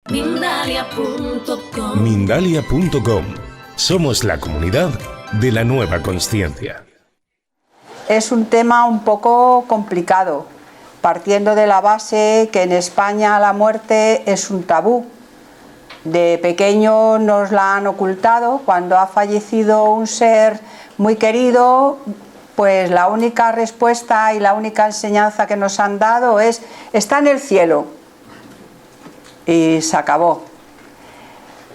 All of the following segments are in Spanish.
Mindalia.com. Mindalia.com. Somos la comunidad de la nueva consciencia. Es un tema un poco complicado, partiendo de la base que en España la muerte es un tabú. De pequeño nos la han ocultado. Cuando ha fallecido un ser muy querido, pues la única respuesta y la única enseñanza que nos han dado es: está en el cielo. Y se acabó.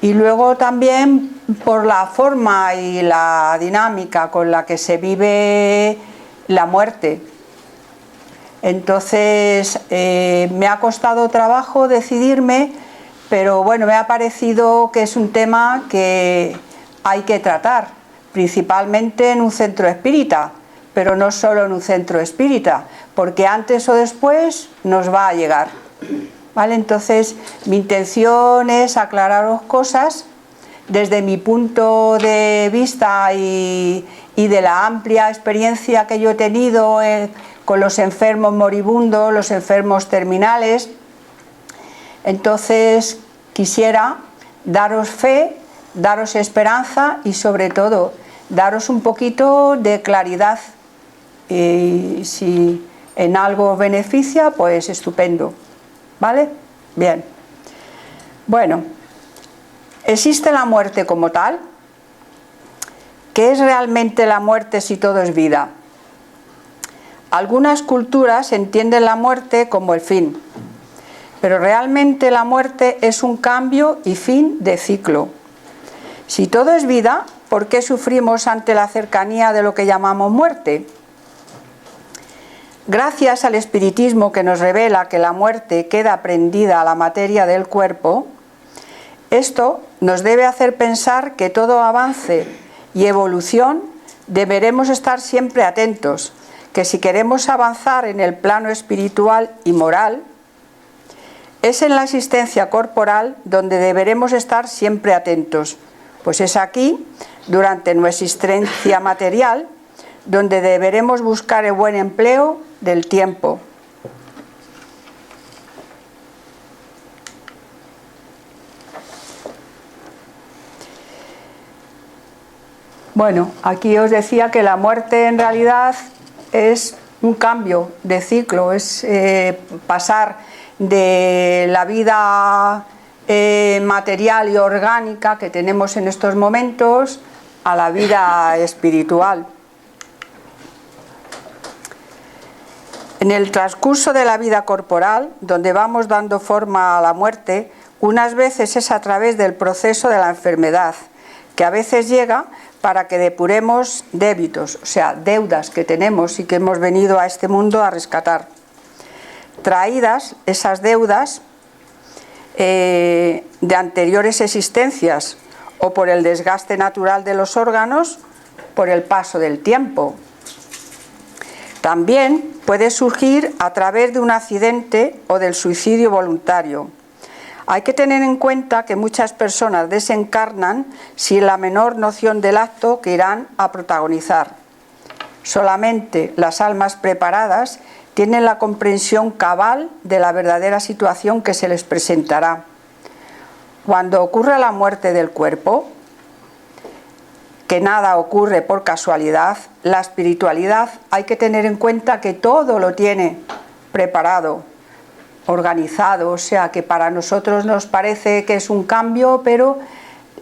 Y luego también por la forma y la dinámica con la que se vive la muerte. Entonces me ha costado trabajo decidirme, pero bueno, me ha parecido que es un tema que hay que tratar, principalmente en un centro espírita, pero no solo en un centro espírita, porque antes o después nos va a llegar. ¿Vale? Entonces mi intención es aclararos cosas desde mi punto de vista y de la amplia experiencia que yo he tenido con los enfermos moribundos, los enfermos terminales. Entonces quisiera daros fe, daros esperanza y sobre todo daros un poquito de claridad. Y si en algo os beneficia, pues estupendo. ¿Vale? Bien. Bueno, ¿existe la muerte como tal? ¿Qué es realmente la muerte si todo es vida? Algunas culturas entienden la muerte como el fin, pero realmente la muerte es un cambio y fin de ciclo. Si todo es vida, ¿por qué sufrimos ante la cercanía de lo que llamamos muerte? Gracias al espiritismo, que nos revela que la muerte queda prendida a la materia del cuerpo, esto nos debe hacer pensar que todo avance y evolución deberemos estar siempre atentos, que si queremos avanzar en el plano espiritual y moral, es en la existencia corporal donde deberemos estar siempre atentos, pues es aquí, durante nuestra existencia material, donde deberemos buscar el buen empleo del tiempo. Bueno, aquí os decía que la muerte en realidad es un cambio de ciclo, es pasar de la vida material y orgánica que tenemos en estos momentos a la vida espiritual. En el transcurso de la vida corporal, donde vamos dando forma a la muerte, unas veces es a través del proceso de la enfermedad, que a veces llega para que depuremos débitos, o sea, deudas que tenemos y que hemos venido a este mundo a rescatar. Traídas esas deudas de anteriores existencias o por el desgaste natural de los órganos, por el paso del tiempo. También puede surgir a través de un accidente o del suicidio voluntario. Hay que tener en cuenta que muchas personas desencarnan sin la menor noción del acto que irán a protagonizar. Solamente las almas preparadas tienen la comprensión cabal de la verdadera situación que se les presentará. Cuando ocurre la muerte del cuerpo, que nada ocurre por casualidad, la espiritualidad hay que tener en cuenta que todo lo tiene preparado, organizado, o sea que para nosotros nos parece que es un cambio, pero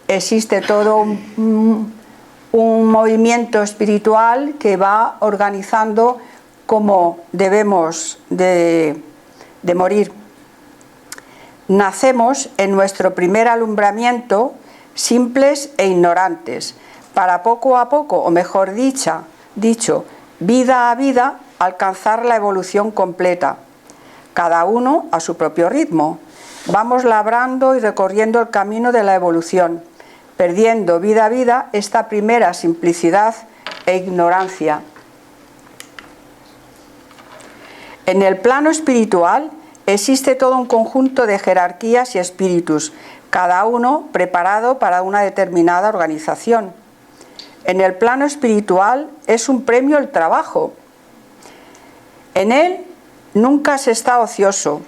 existe todo un movimiento espiritual que va organizando cómo debemos de morir. Nacemos en nuestro primer alumbramiento simples e ignorantes, para poco a poco, o mejor dicho, vida a vida, alcanzar la evolución completa. Cada uno a su propio ritmo. Vamos labrando y recorriendo el camino de la evolución, perdiendo vida a vida esta primera simplicidad e ignorancia. En el plano espiritual existe todo un conjunto de jerarquías y espíritus, cada uno preparado para una determinada organización. En el plano espiritual es un premio el trabajo. En él nunca se está ocioso,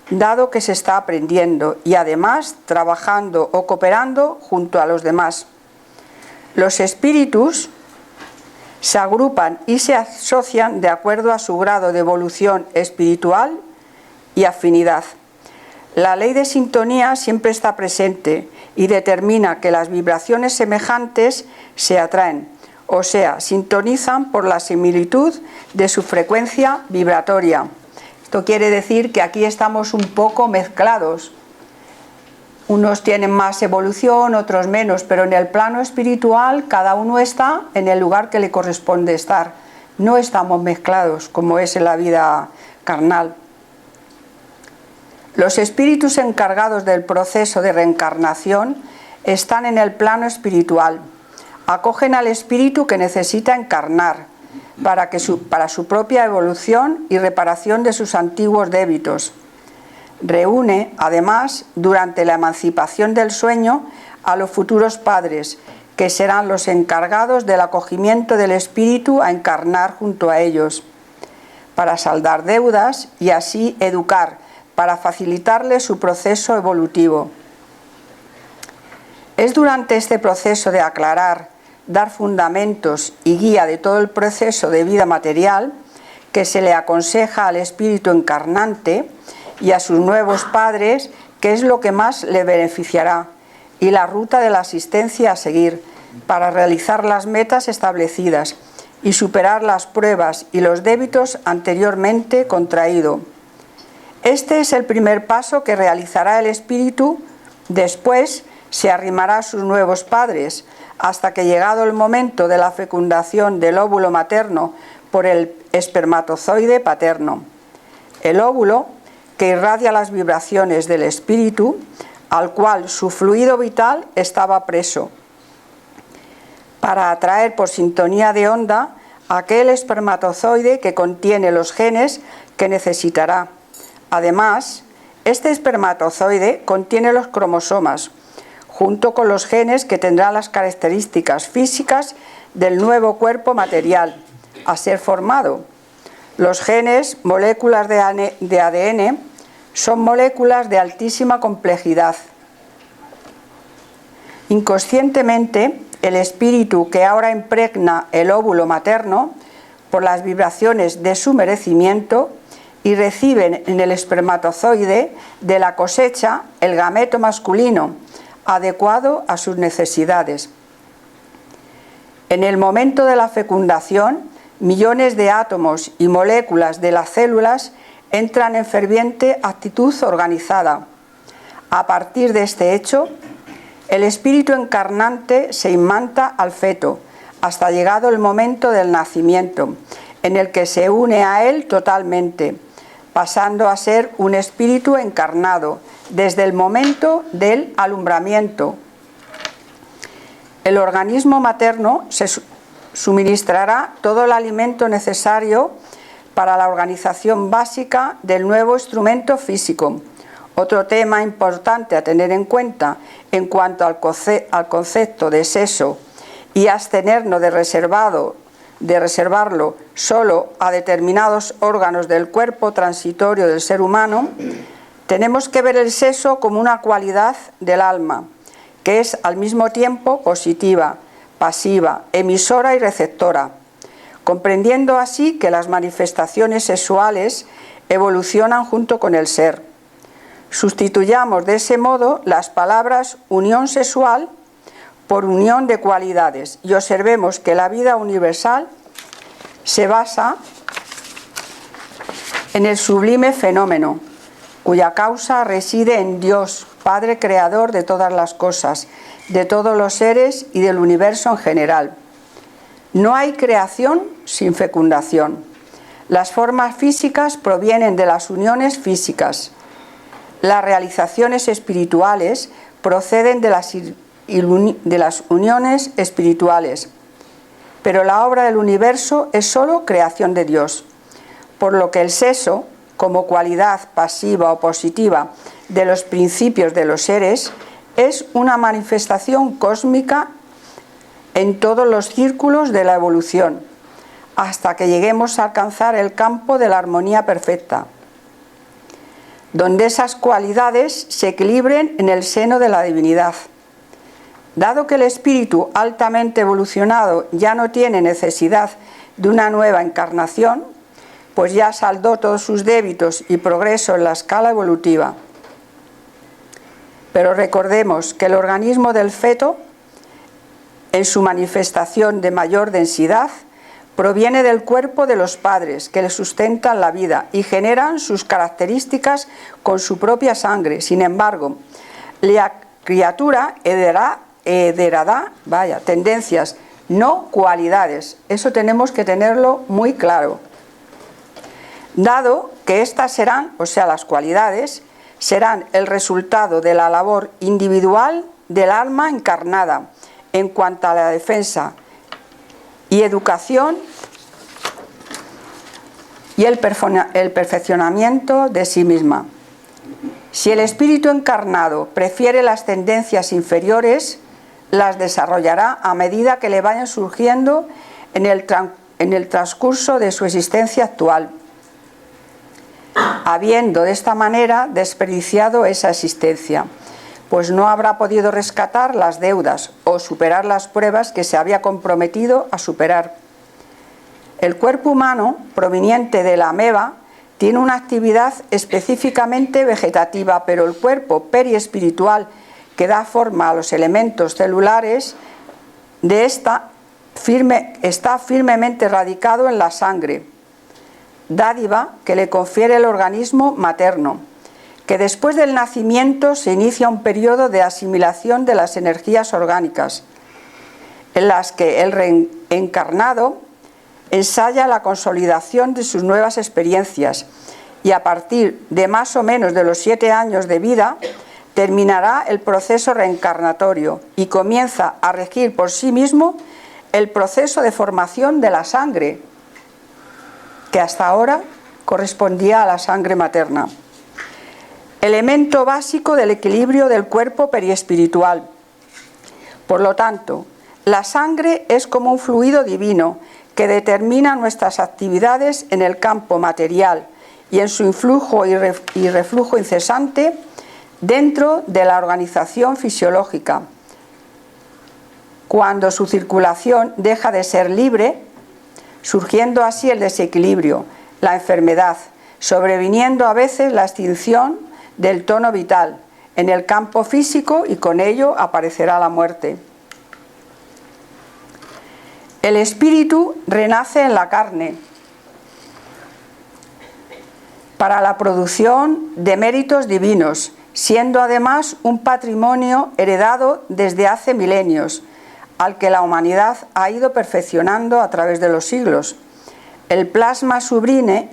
dado que se está aprendiendo y además trabajando o cooperando junto a los demás. Los espíritus se agrupan y se asocian de acuerdo a su grado de evolución espiritual y afinidad. La ley de sintonía siempre está presente y determina que las vibraciones semejantes se atraen, o sea, sintonizan por la similitud de su frecuencia vibratoria. Esto quiere decir que aquí estamos un poco mezclados. Unos tienen más evolución, otros menos, pero en el plano espiritual cada uno está en el lugar que le corresponde estar. No estamos mezclados como es en la vida carnal. Los espíritus encargados del proceso de reencarnación están en el plano espiritual. Acogen al espíritu que necesita encarnar para su propia evolución y reparación de sus antiguos débitos. Reúne, además, durante la emancipación del sueño, a los futuros padres, que serán los encargados del acogimiento del espíritu a encarnar junto a ellos, para saldar deudas y así educar, para facilitarle su proceso evolutivo. Es durante este proceso de aclarar, dar fundamentos y guía de todo el proceso de vida material que se le aconseja al espíritu encarnante y a sus nuevos padres qué es lo que más le beneficiará y la ruta de la asistencia a seguir para realizar las metas establecidas y superar las pruebas y los débitos anteriormente contraídos. Este es el primer paso que realizará el espíritu. Después se arrimará a sus nuevos padres hasta que, llegado el momento de la fecundación del óvulo materno por el espermatozoide paterno, el óvulo, que irradia las vibraciones del espíritu, al cual su fluido vital estaba preso, para atraer por sintonía de onda aquel espermatozoide que contiene los genes que necesitará. Además, este espermatozoide contiene los cromosomas, junto con los genes que tendrán las características físicas del nuevo cuerpo material a ser formado. Los genes, moléculas de ADN, son moléculas de altísima complejidad. Inconscientemente, el espíritu que ahora impregna el óvulo materno, por las vibraciones de su merecimiento, y reciben en el espermatozoide de la cosecha el gameto masculino, adecuado a sus necesidades. En el momento de la fecundación, millones de átomos y moléculas de las células entran en ferviente actitud organizada. A partir de este hecho, el espíritu encarnante se inmanta al feto, hasta llegado el momento del nacimiento, en el que se une a él totalmente, pasando a ser un espíritu encarnado desde el momento del alumbramiento. El organismo materno se suministrará todo el alimento necesario para la organización básica del nuevo instrumento físico. Otro tema importante a tener en cuenta en cuanto al concepto de sexo y abstenernos de reservarlo solo a determinados órganos del cuerpo transitorio del ser humano, tenemos que ver el sexo como una cualidad del alma, que es al mismo tiempo positiva, pasiva, emisora y receptora, comprendiendo así que las manifestaciones sexuales evolucionan junto con el ser. Sustituyamos de ese modo las palabras unión sexual por unión de cualidades y observemos que la vida universal se basa en el sublime fenómeno, cuya causa reside en Dios, Padre Creador de todas las cosas, de todos los seres y del universo en general. No hay creación sin fecundación. Las formas físicas provienen de las uniones físicas. Las realizaciones espirituales proceden de las uniones espirituales. Pero la obra del universo es sólo creación de Dios, por lo que el sexo, como cualidad pasiva o positiva de los principios de los seres, es una manifestación cósmica en todos los círculos de la evolución, hasta que lleguemos a alcanzar el campo de la armonía perfecta. donde esas cualidades se equilibren en el seno de la divinidad. Dado que el espíritu altamente evolucionado ya no tiene necesidad de una nueva encarnación, pues ya saldó todos sus débitos y progreso en la escala evolutiva. Pero recordemos que el organismo del feto, en su manifestación de mayor densidad, proviene del cuerpo de los padres que le sustentan la vida y generan sus características con su propia sangre. Sin embargo, la criatura heredará tendencias, no cualidades. Eso tenemos que tenerlo muy claro. Dado que estas serán, o sea, las cualidades, serán el resultado de la labor individual del alma encarnada en cuanto a la defensa y educación y el perfeccionamiento de sí misma. Si el espíritu encarnado prefiere las tendencias inferiores, las desarrollará a medida que le vayan surgiendo en el transcurso de su existencia actual, habiendo de esta manera desperdiciado esa existencia, pues no habrá podido rescatar las deudas o superar las pruebas que se había comprometido a superar. El cuerpo humano, proveniente de la ameba, tiene una actividad específicamente vegetativa, pero el cuerpo periespiritual que da forma a los elementos celulares de esta está firmemente radicado en la sangre, dádiva que le confiere el organismo materno, que después del nacimiento se inicia un periodo de asimilación de las energías orgánicas, en las que el reencarnado ensaya la consolidación de sus nuevas experiencias y a partir de más o menos de los 7 años de vida terminará el proceso reencarnatorio y comienza a regir por sí mismo el proceso de formación de la sangre, que hasta ahora correspondía a la sangre materna. Elemento básico del equilibrio del cuerpo periespiritual. Por lo tanto, la sangre es como un fluido divino que determina nuestras actividades en el campo material y en su influjo y reflujo incesante dentro de la organización fisiológica. Cuando su circulación deja de ser libre, surgiendo así el desequilibrio, la enfermedad, sobreviniendo a veces la extinción del tono vital en el campo físico y con ello aparecerá la muerte. El espíritu renace en la carne para la producción de méritos divinos, siendo además un patrimonio heredado desde hace milenios, al que la humanidad ha ido perfeccionando a través de los siglos. El plasma sublime,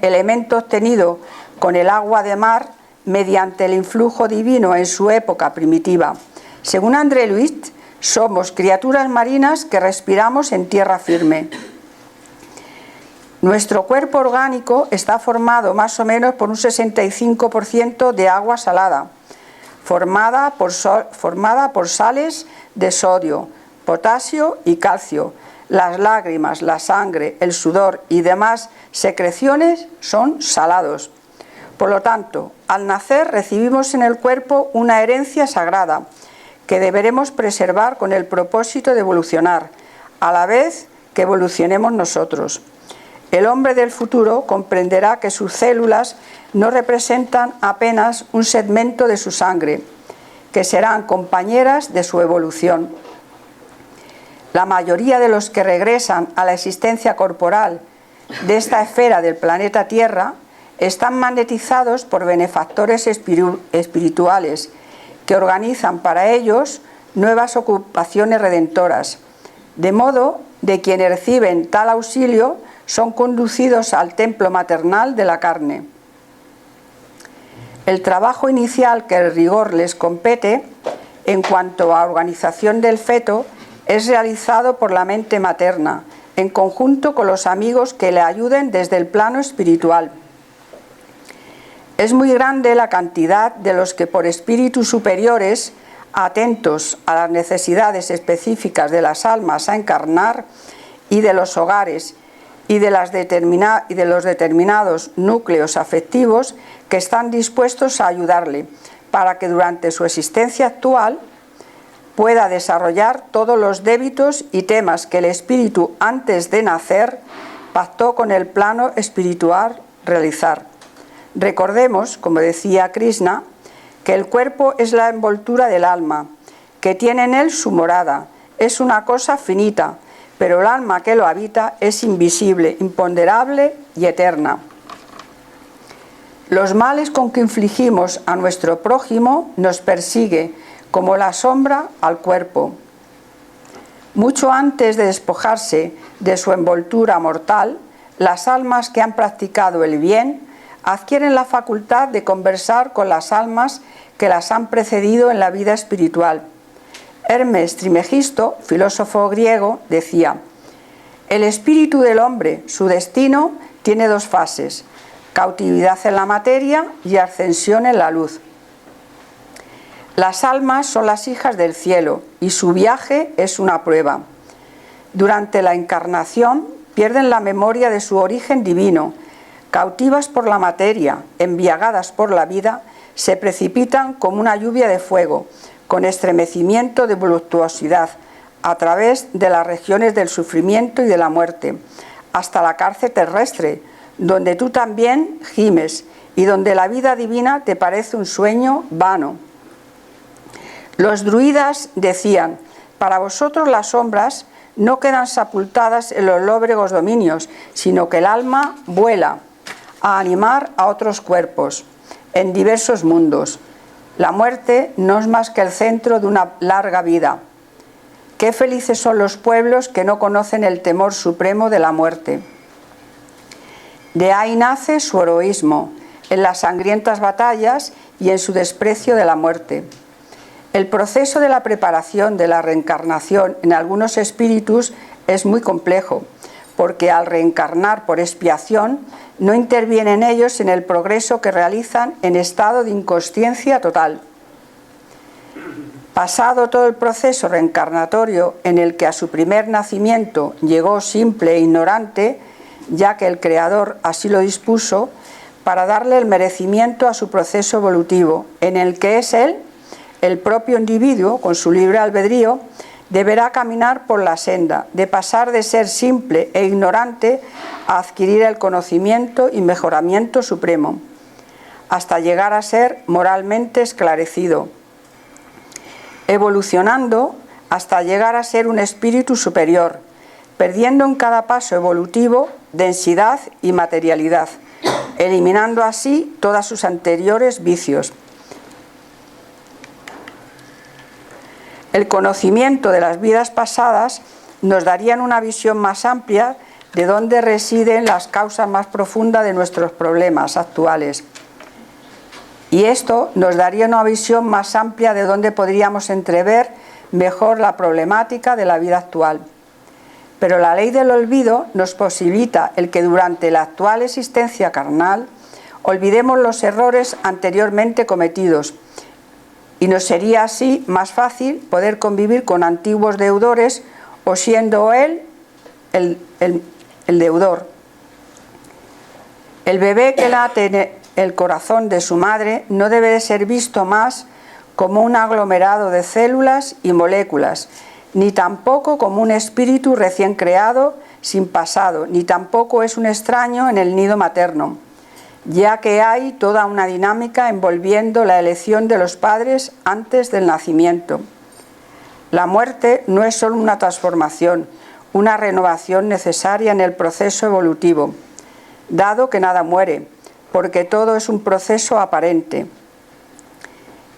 elemento obtenido con el agua de mar mediante el influjo divino en su época primitiva. Según André Luit, somos criaturas marinas que respiramos en tierra firme. Nuestro cuerpo orgánico está formado más o menos por un 65% de agua salada, formada por sales de sodio, potasio y calcio. Las lágrimas, la sangre, el sudor y demás secreciones son salados. Por lo tanto, al nacer recibimos en el cuerpo una herencia sagrada que deberemos preservar con el propósito de evolucionar, a la vez que evolucionemos nosotros. El hombre del futuro comprenderá que sus células no representan apenas un segmento de su sangre, que serán compañeras de su evolución. La mayoría de los que regresan a la existencia corporal de esta esfera del planeta Tierra están magnetizados por benefactores espirituales que organizan para ellos nuevas ocupaciones redentoras, de modo de quienes reciben tal auxilio son conducidos al templo maternal de la carne. El trabajo inicial que el rigor les compete en cuanto a organización del feto es realizado por la mente materna, en conjunto con los amigos que le ayuden desde el plano espiritual. Es muy grande la cantidad de los que por espíritus superiores, atentos a las necesidades específicas de las almas a encarnar y de los hogares y de los determinados núcleos afectivos que están dispuestos a ayudarle para que durante su existencia actual pueda desarrollar todos los débitos y temas que el espíritu antes de nacer pactó con el plano espiritual realizar. Recordemos, como decía Krishna, que el cuerpo es la envoltura del alma, que tiene en él su morada, es una cosa finita, pero el alma que lo habita es invisible, imponderable y eterna. Los males con que infligimos a nuestro prójimo nos persigue como la sombra al cuerpo. Mucho antes de despojarse de su envoltura mortal, las almas que han practicado el bien adquieren la facultad de conversar con las almas que las han precedido en la vida espiritual. Hermes Trismegisto, filósofo griego, decía: el espíritu del hombre, su destino, tiene dos fases: cautividad en la materia y ascensión en la luz. Las almas son las hijas del cielo y su viaje es una prueba. Durante la encarnación pierden la memoria de su origen divino. Cautivas por la materia, embriagadas por la vida, se precipitan como una lluvia de fuego, con estremecimiento de voluptuosidad, a través de las regiones del sufrimiento y de la muerte, hasta la cárcel terrestre, donde tú también gimes y donde la vida divina te parece un sueño vano. Los druidas decían: para vosotros las sombras no quedan sepultadas en los lóbregos dominios, sino que el alma vuela a animar a otros cuerpos en diversos mundos. La muerte no es más que el centro de una larga vida. Qué felices son los pueblos que no conocen el temor supremo de la muerte. De ahí nace su heroísmo, en las sangrientas batallas y en su desprecio de la muerte. El proceso de la preparación de la reencarnación en algunos espíritus es muy complejo, porque al reencarnar por expiación no intervienen ellos en el progreso que realizan en estado de inconsciencia total. Pasado todo el proceso reencarnatorio en el que a su primer nacimiento llegó simple e ignorante, ya que el Creador así lo dispuso, para darle el merecimiento a su proceso evolutivo, en el que es él, el propio individuo, con su libre albedrío, deberá caminar por la senda de pasar de ser simple e ignorante a adquirir el conocimiento y mejoramiento supremo, hasta llegar a ser moralmente esclarecido, evolucionando hasta llegar a ser un espíritu superior, perdiendo en cada paso evolutivo densidad y materialidad, eliminando así todos sus anteriores vicios. El conocimiento de las vidas pasadas nos darían una visión más amplia de dónde residen las causas más profundas de nuestros problemas actuales. Y esto nos daría una visión más amplia de dónde podríamos entrever mejor la problemática de la vida actual. Pero la ley del olvido nos posibilita el que durante la actual existencia carnal olvidemos los errores anteriormente cometidos, y nos sería así más fácil poder convivir con antiguos deudores o siendo él el deudor. El bebé que late en el corazón de su madre no debe de ser visto más como un aglomerado de células y moléculas, ni tampoco como un espíritu recién creado, sin pasado, ni tampoco es un extraño en el nido materno, ya que hay toda una dinámica envolviendo la elección de los padres antes del nacimiento. La muerte no es solo una transformación, una renovación necesaria en el proceso evolutivo, dado que nada muere, porque todo es un proceso aparente.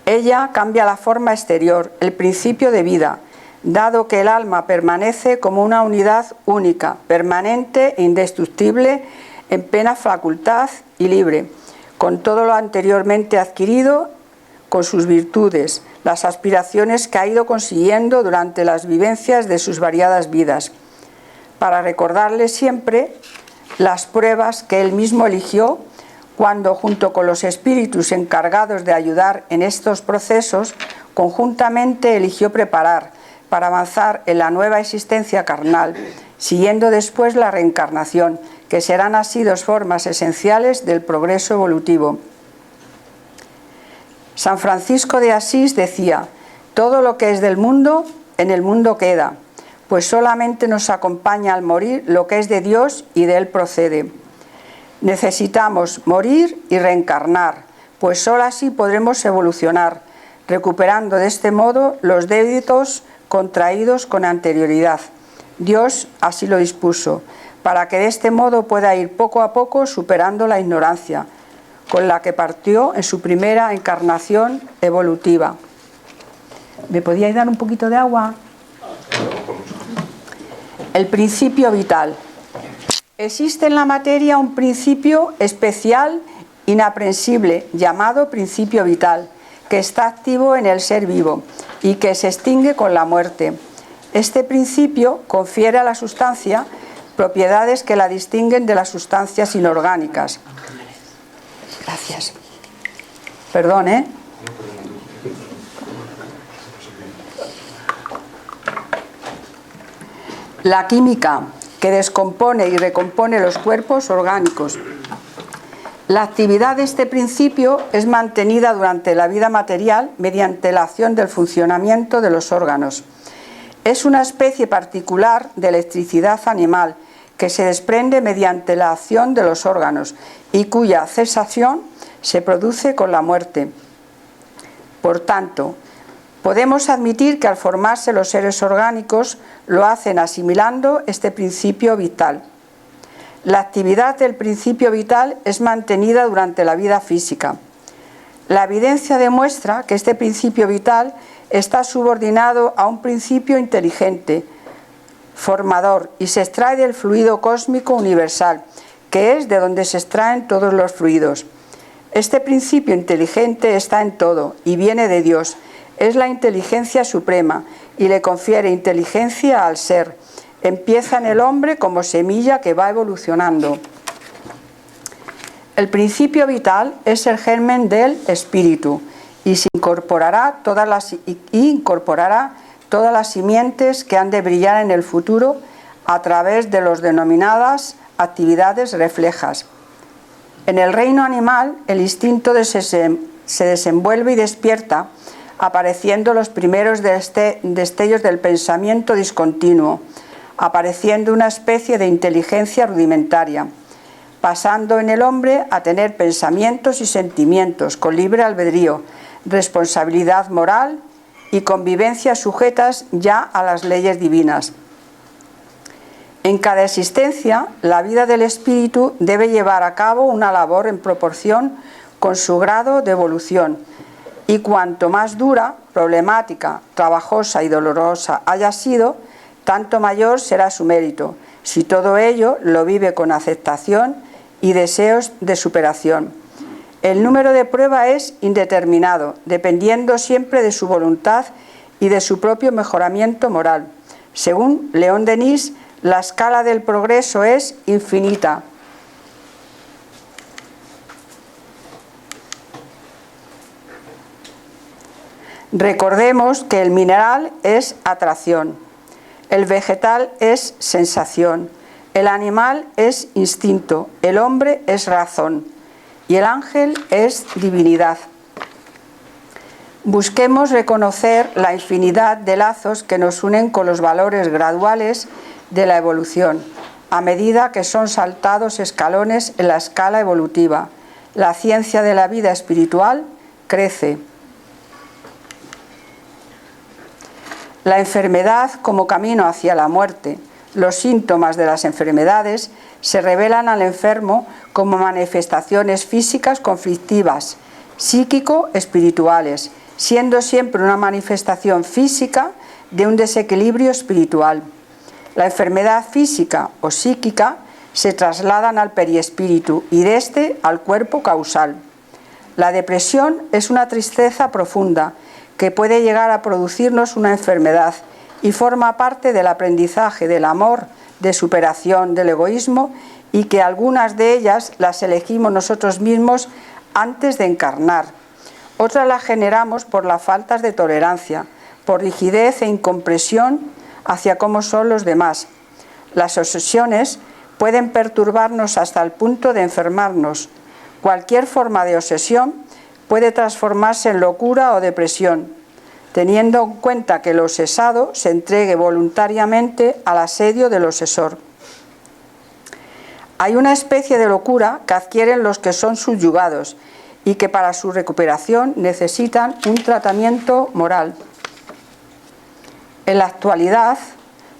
Ella cambia la forma exterior, el principio de vida, dado que el alma permanece como una unidad única, permanente e indestructible, en plena facultad y libre, con todo lo anteriormente adquirido, con sus virtudes, las aspiraciones que ha ido consiguiendo durante las vivencias de sus variadas vidas, para recordarle siempre las pruebas que él mismo eligió cuando, junto con los espíritus encargados de ayudar en estos procesos, conjuntamente eligió preparar para avanzar en la nueva existencia carnal, siguiendo después la reencarnación, que serán así dos formas esenciales del progreso evolutivo. San Francisco de Asís decía: todo lo que es del mundo, en el mundo queda, pues solamente nos acompaña al morir lo que es de Dios y de Él procede. Necesitamos morir y reencarnar, pues sólo así podremos evolucionar, recuperando de este modo los débitos contraídos con anterioridad. Dios así lo dispuso, para que de este modo pueda ir poco a poco superando la ignorancia, con la que partió en su primera encarnación evolutiva. ¿Me podíais dar un poquito de agua? El principio vital. Existe en la materia un principio especial, inaprensible, llamado principio vital, que está activo en el ser vivo y que se extingue con la muerte. Este principio confiere a la sustancia propiedades que la distinguen de las sustancias inorgánicas. Gracias. Perdón, ¿eh? La química, que descompone y recompone los cuerpos orgánicos. La actividad de este principio es mantenida durante la vida material mediante la acción del funcionamiento de los órganos. Es una especie particular de electricidad animal que se desprende mediante la acción de los órganos y cuya cesación se produce con la muerte. Por tanto, podemos admitir que al formarse los seres orgánicos lo hacen asimilando este principio vital. La actividad del principio vital es mantenida durante la vida física. La evidencia demuestra que este principio vital está subordinado a un principio inteligente, formador, y se extrae del fluido cósmico universal, que es de donde se extraen todos los fluidos. Este principio inteligente está en todo y viene de Dios. Es la inteligencia suprema y le confiere inteligencia al ser. Empieza en el hombre como semilla que va evolucionando. El principio vital es el germen del espíritu y se incorporará todas las simientes que han de brillar en el futuro a través de las denominadas actividades reflejas. En el reino animal, el instinto se desenvuelve y despierta, apareciendo los primeros destellos del pensamiento discontinuo, apareciendo una especie de inteligencia rudimentaria, pasando en el hombre a tener pensamientos y sentimientos con libre albedrío, responsabilidad moral y convivencia sujetas ya a las leyes divinas. En cada existencia, la vida del espíritu debe llevar a cabo una labor en proporción con su grado de evolución, y cuanto más dura, problemática, trabajosa y dolorosa haya sido, tanto mayor será su mérito, si todo ello lo vive con aceptación y deseos de superación. El número de prueba es indeterminado, dependiendo siempre de su voluntad y de su propio mejoramiento moral. Según León Denis, la escala del progreso es infinita. Recordemos que el mineral es atracción, el vegetal es sensación, el animal es instinto, el hombre es razón y el ángel es divinidad. Busquemos reconocer la infinidad de lazos que nos unen con los valores graduales de la evolución, a medida que son saltados escalones en la escala evolutiva. La ciencia de la vida espiritual crece. La enfermedad como camino hacia la muerte. Los síntomas de las enfermedades se revelan al enfermo como manifestaciones físicas conflictivas, psíquico-espirituales, siendo siempre una manifestación física de un desequilibrio espiritual. La enfermedad física o psíquica se trasladan al periespíritu y de este al cuerpo causal. La depresión es una tristeza profunda que puede llegar a producirnos una enfermedad y forma parte del aprendizaje del amor, de superación del egoísmo, y que algunas de ellas las elegimos nosotros mismos antes de encarnar. Otras las generamos por las faltas de tolerancia, por rigidez e incomprensión hacia cómo son los demás. Las obsesiones pueden perturbarnos hasta el punto de enfermarnos. Cualquier forma de obsesión puede transformarse en locura o depresión, teniendo en cuenta que el obsesado se entregue voluntariamente al asedio del obsesor. Hay una especie de locura que adquieren los que son subyugados y que para su recuperación necesitan un tratamiento moral. En la actualidad,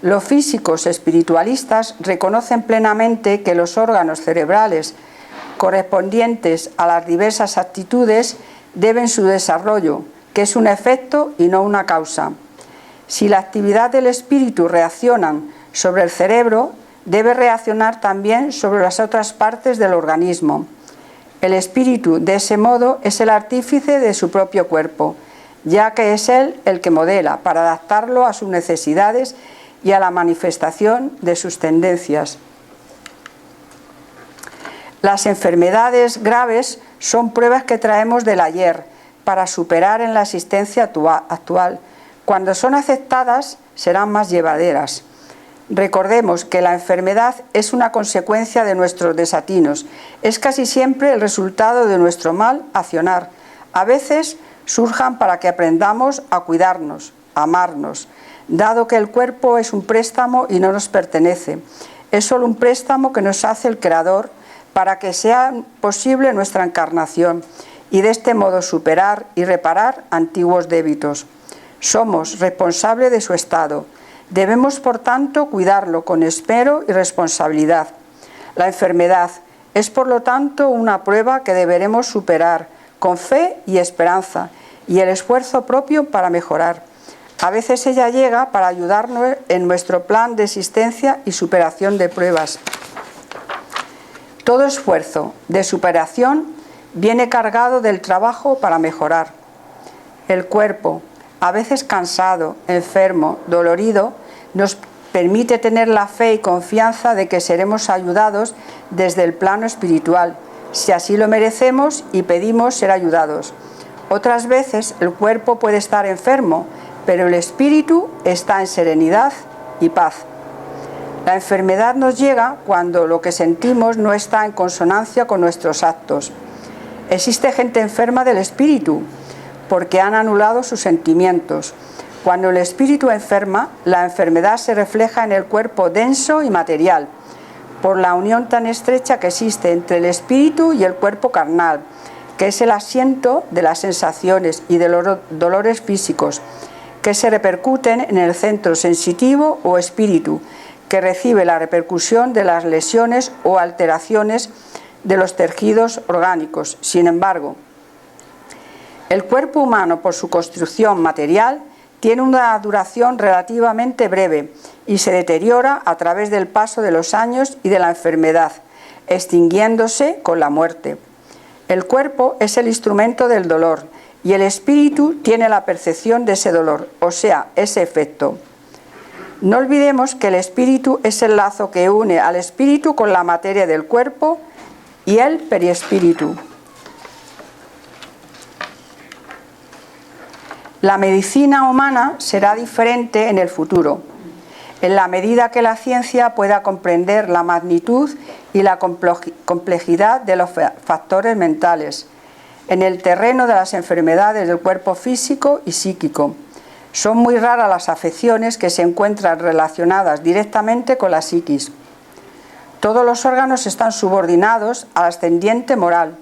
los físicos espiritualistas reconocen plenamente que los órganos cerebrales correspondientes a las diversas actitudes deben su desarrollo, que es un efecto y no una causa. Si la actividad del espíritu reacciona sobre el cerebro, debe reaccionar también sobre las otras partes del organismo. El espíritu, de ese modo, es el artífice de su propio cuerpo, ya que es él el que modela para adaptarlo a sus necesidades y a la manifestación de sus tendencias. Las enfermedades graves son pruebas que traemos del ayer para superar en la existencia actual. Cuando son aceptadas, serán más llevaderas. Recordemos que la enfermedad es una consecuencia de nuestros desatinos, es casi siempre el resultado de nuestro mal accionar. A veces surjan para que aprendamos a cuidarnos, a amarnos, dado que el cuerpo es un préstamo y no nos pertenece. Es solo un préstamo que nos hace el Creador para que sea posible nuestra encarnación y de este modo superar y reparar antiguos débitos. Somos responsables de su estado. Debemos, por tanto, cuidarlo con esmero y responsabilidad. La enfermedad es, por lo tanto, una prueba que deberemos superar con fe y esperanza y el esfuerzo propio para mejorar. A veces ella llega para ayudarnos en nuestro plan de existencia y superación de pruebas. Todo esfuerzo de superación viene cargado del trabajo para mejorar. El cuerpo, a veces cansado, enfermo, dolorido, nos permite tener la fe y confianza de que seremos ayudados desde el plano espiritual, si así lo merecemos y pedimos ser ayudados. Otras veces el cuerpo puede estar enfermo, pero el espíritu está en serenidad y paz. La enfermedad nos llega cuando lo que sentimos no está en consonancia con nuestros actos. Existe gente enferma del espíritu, porque han anulado sus sentimientos. Cuando el espíritu enferma, la enfermedad se refleja en el cuerpo denso y material, por la unión tan estrecha que existe entre el espíritu y el cuerpo carnal, que es el asiento de las sensaciones y de los dolores físicos, que se repercuten en el centro sensitivo o espíritu, que recibe la repercusión de las lesiones o alteraciones de los tejidos orgánicos. Sin embargo, el cuerpo humano, por su construcción material, tiene una duración relativamente breve y se deteriora a través del paso de los años y de la enfermedad, extinguiéndose con la muerte. El cuerpo es el instrumento del dolor y el espíritu tiene la percepción de ese dolor, o sea, ese efecto. No olvidemos que el espíritu es el lazo que une al espíritu con la materia del cuerpo y el periespíritu. La medicina humana será diferente en el futuro, en la medida que la ciencia pueda comprender la magnitud y la complejidad de los factores mentales en el terreno de las enfermedades del cuerpo físico y psíquico. Son muy raras las afecciones que se encuentran relacionadas directamente con la psiquis. Todos los órganos están subordinados al ascendiente moral.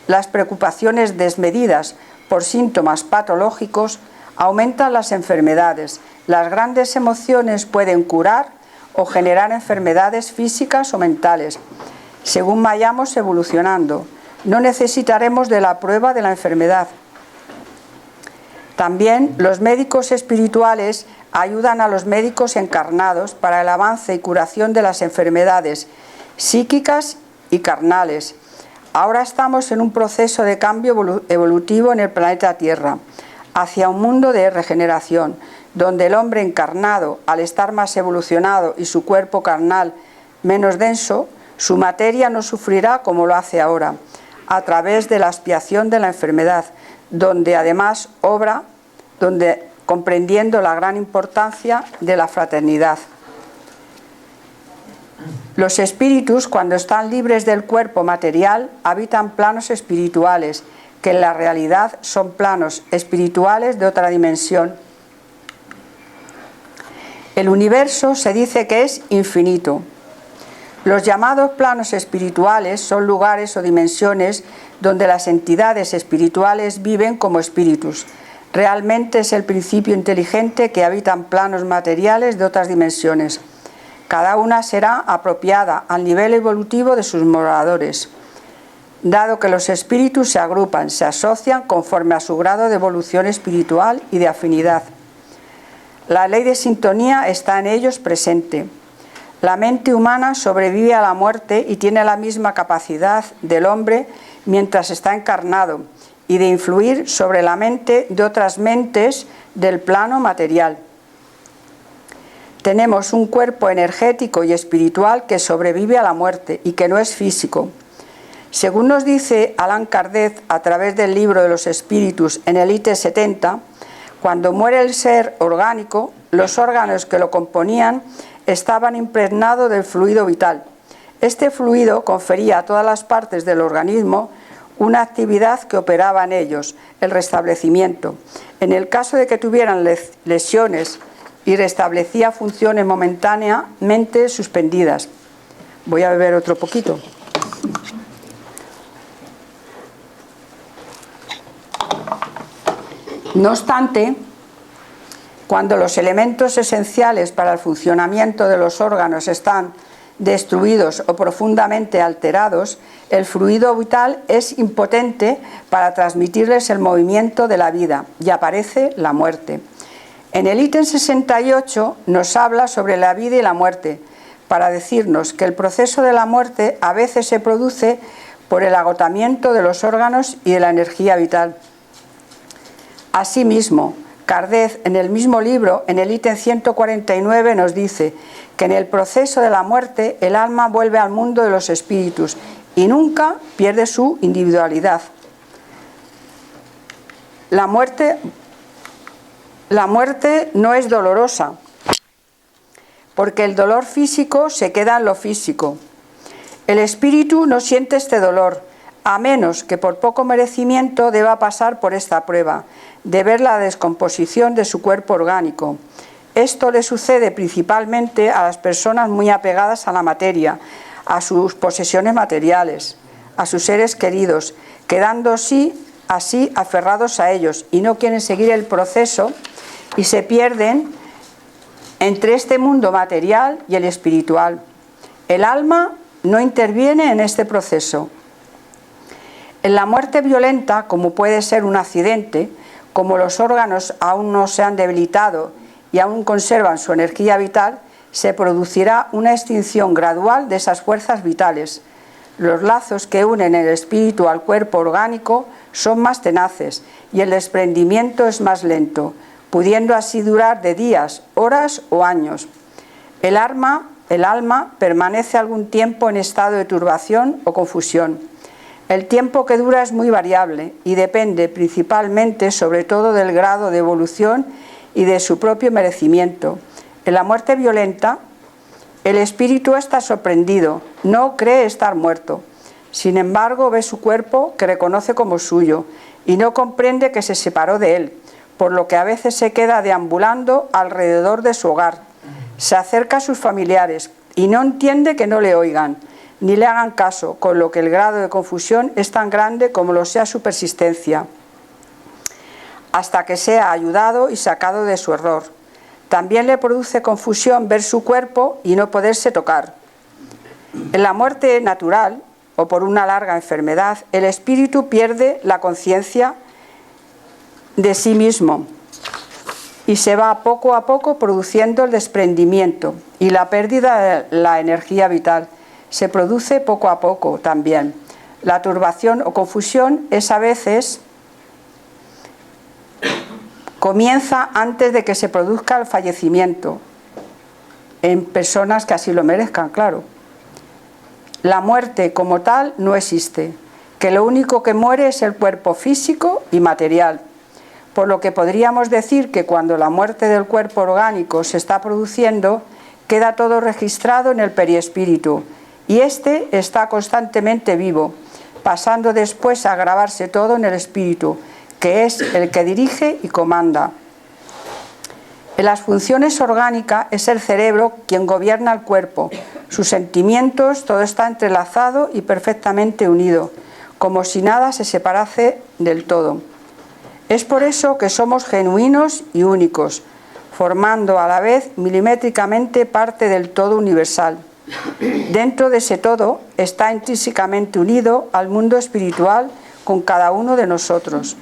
Las preocupaciones desmedidas por síntomas patológicos aumentan las enfermedades. Las grandes emociones pueden curar o generar enfermedades físicas o mentales, según vayamos evolucionando. No necesitaremos de la prueba de la enfermedad. También los médicos espirituales ayudan a los médicos encarnados para el avance y curación de las enfermedades psíquicas y carnales. Ahora estamos en un proceso de cambio evolutivo en el planeta Tierra, hacia un mundo de regeneración, donde el hombre encarnado, al estar más evolucionado y su cuerpo carnal menos denso, su materia no sufrirá como lo hace ahora, a través de la expiación de la enfermedad, donde además obra, comprendiendo la gran importancia de la fraternidad. Los espíritus, cuando están libres del cuerpo material, habitan planos espirituales, que en la realidad son planos espirituales de otra dimensión. El universo se dice que es infinito. Los llamados planos espirituales son lugares o dimensiones donde las entidades espirituales viven como espíritus. Realmente es el principio inteligente que habitan planos materiales de otras dimensiones. Cada una será apropiada al nivel evolutivo de sus moradores, dado que los espíritus se agrupan, se asocian conforme a su grado de evolución espiritual y de afinidad. La ley de sintonía está en ellos presente. La mente humana sobrevive a la muerte y tiene la misma capacidad del hombre mientras está encarnado y de influir sobre la mente de otras mentes del plano material. Tenemos un cuerpo energético y espiritual que sobrevive a la muerte y que no es físico. Según nos dice Allan Kardec a través del libro de los espíritus en el ítem 70, cuando muere el ser orgánico, los órganos que lo componían estaban impregnados del fluido vital. Este fluido confería a todas las partes del organismo una actividad que operaba en ellos, el restablecimiento. En el caso de que tuvieran lesiones y restablecía funciones momentáneamente suspendidas. Voy a beber otro poquito. No obstante, cuando los elementos esenciales para el funcionamiento de los órganos están destruidos o profundamente alterados, el fluido vital es impotente para transmitirles el movimiento de la vida y aparece la muerte. En el ítem 68 nos habla sobre la vida y la muerte, para decirnos que el proceso de la muerte a veces se produce por el agotamiento de los órganos y de la energía vital. Asimismo, Kardec, en el mismo libro, en el ítem 149, nos dice que en el proceso de la muerte el alma vuelve al mundo de los espíritus y nunca pierde su individualidad. La muerte no es dolorosa, porque el dolor físico se queda en lo físico. El espíritu no siente este dolor, a menos que por poco merecimiento deba pasar por esta prueba, de ver la descomposición de su cuerpo orgánico. Esto le sucede principalmente a las personas muy apegadas a la materia, a sus posesiones materiales, a sus seres queridos, quedando así aferrados a ellos y no quieren seguir el proceso y se pierden entre este mundo material y el espiritual. El alma no interviene en este proceso. En la muerte violenta, como puede ser un accidente, como los órganos aún no se han debilitado y aún conservan su energía vital, se producirá una extinción gradual de esas fuerzas vitales. Los lazos que unen el espíritu al cuerpo orgánico son más tenaces y el desprendimiento es más lento, pudiendo así durar de días, horas o años. El alma permanece algún tiempo en estado de turbación o confusión. El tiempo que dura es muy variable y depende principalmente sobre todo del grado de evolución y de su propio merecimiento. En la muerte violenta, el espíritu está sorprendido, no cree estar muerto. Sin embargo, ve su cuerpo que reconoce como suyo y no comprende que se separó de él, por lo que a veces se queda deambulando alrededor de su hogar. Se acerca a sus familiares y no entiende que no le oigan ni le hagan caso, con lo que el grado de confusión es tan grande como lo sea su persistencia, hasta que sea ayudado y sacado de su error. También le produce confusión ver su cuerpo y no poderse tocar. En la muerte natural, o por una larga enfermedad, el espíritu pierde la conciencia de sí mismo y se va poco a poco produciendo el desprendimiento y la pérdida de la energía vital. Se produce poco a poco también. La turbación o confusión es a veces comienza antes de que se produzca el fallecimiento, en personas que así lo merezcan, claro. La muerte como tal no existe, que lo único que muere es el cuerpo físico y material, por lo que podríamos decir que cuando la muerte del cuerpo orgánico se está produciendo, queda todo registrado en el perispíritu y este está constantemente vivo, pasando después a grabarse todo en el espíritu, que es el que dirige y comanda. En las funciones orgánicas es el cerebro quien gobierna el cuerpo, sus sentimientos, todo está entrelazado y perfectamente unido, como si nada se separase del todo. Es por eso que somos genuinos y únicos, formando a la vez milimétricamente parte del todo universal. Dentro de ese todo está intrínsecamente unido al mundo espiritual con cada uno de nosotros.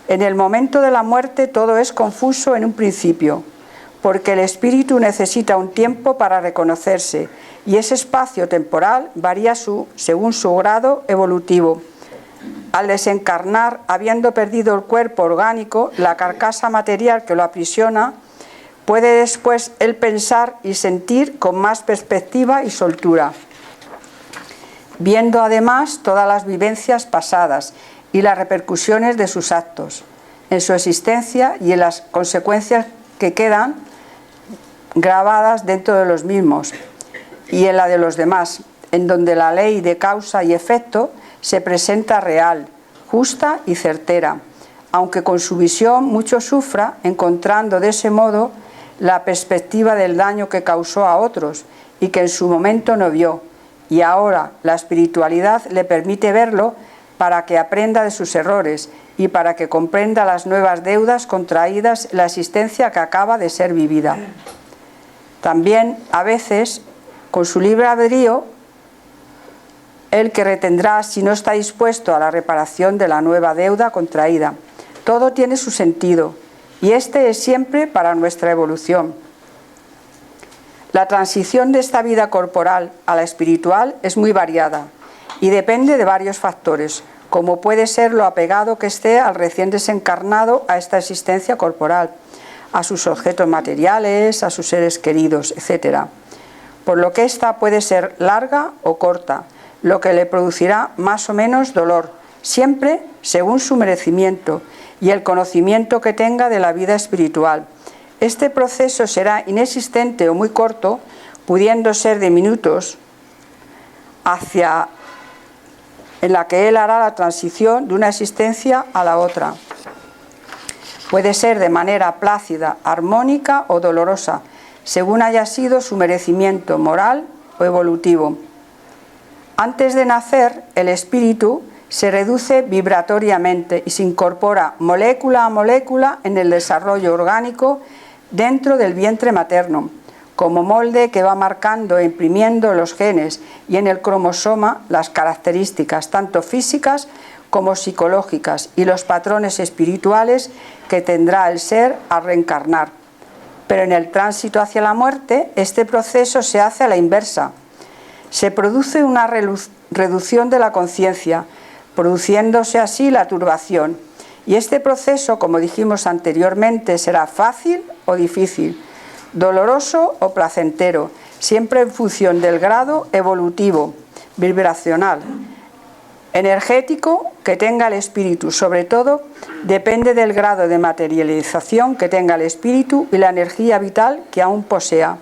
En el momento de la muerte todo es confuso en un principio, porque el espíritu necesita un tiempo para reconocerse y ese espacio temporal varía según su grado evolutivo. Al desencarnar, habiendo perdido el cuerpo orgánico, la carcasa material que lo aprisiona, puede después él pensar y sentir con más perspectiva y soltura, viendo además todas las vivencias pasadas y las repercusiones de sus actos en su existencia y en las consecuencias que quedan grabadas dentro de los mismos y en la de los demás, en donde la ley de causa y efecto se presenta real, justa y certera, aunque con su visión mucho sufra, encontrando de ese modo la perspectiva del daño que causó a otros y que en su momento no vio, y ahora la espiritualidad le permite verlo para que aprenda de sus errores y para que comprenda las nuevas deudas contraídas en la existencia que acaba de ser vivida. También, a veces, con su libre albedrío, el que retendrá si no está dispuesto a la reparación de la nueva deuda contraída. Todo tiene su sentido, y este es siempre para nuestra evolución. La transición de esta vida corporal a la espiritual es muy variada y depende de varios factores, como puede ser lo apegado que esté al recién desencarnado a esta existencia corporal, a sus objetos materiales, a sus seres queridos, etc. Por lo que ésta puede ser larga o corta, lo que le producirá más o menos dolor, siempre según su merecimiento y el conocimiento que tenga de la vida espiritual. Este proceso será inexistente o muy corto, pudiendo ser de minutos, en la que él hará la transición de una existencia a la otra. Puede ser de manera plácida, armónica o dolorosa, según haya sido su merecimiento moral o evolutivo. Antes de nacer, el espíritu se reduce vibratoriamente y se incorpora molécula a molécula en el desarrollo orgánico dentro del vientre materno, como molde que va marcando e imprimiendo los genes y en el cromosoma las características tanto físicas como psicológicas y los patrones espirituales que tendrá el ser al reencarnar. Pero en el tránsito hacia la muerte, este proceso se hace a la inversa. Se produce una reducción de la conciencia, produciéndose así la turbación. Y este proceso, como dijimos anteriormente, será fácil o difícil, doloroso o placentero, siempre en función del grado evolutivo, vibracional, energético que tenga el espíritu. Sobre todo, depende del grado de materialización que tenga el espíritu y la energía vital que aún posea.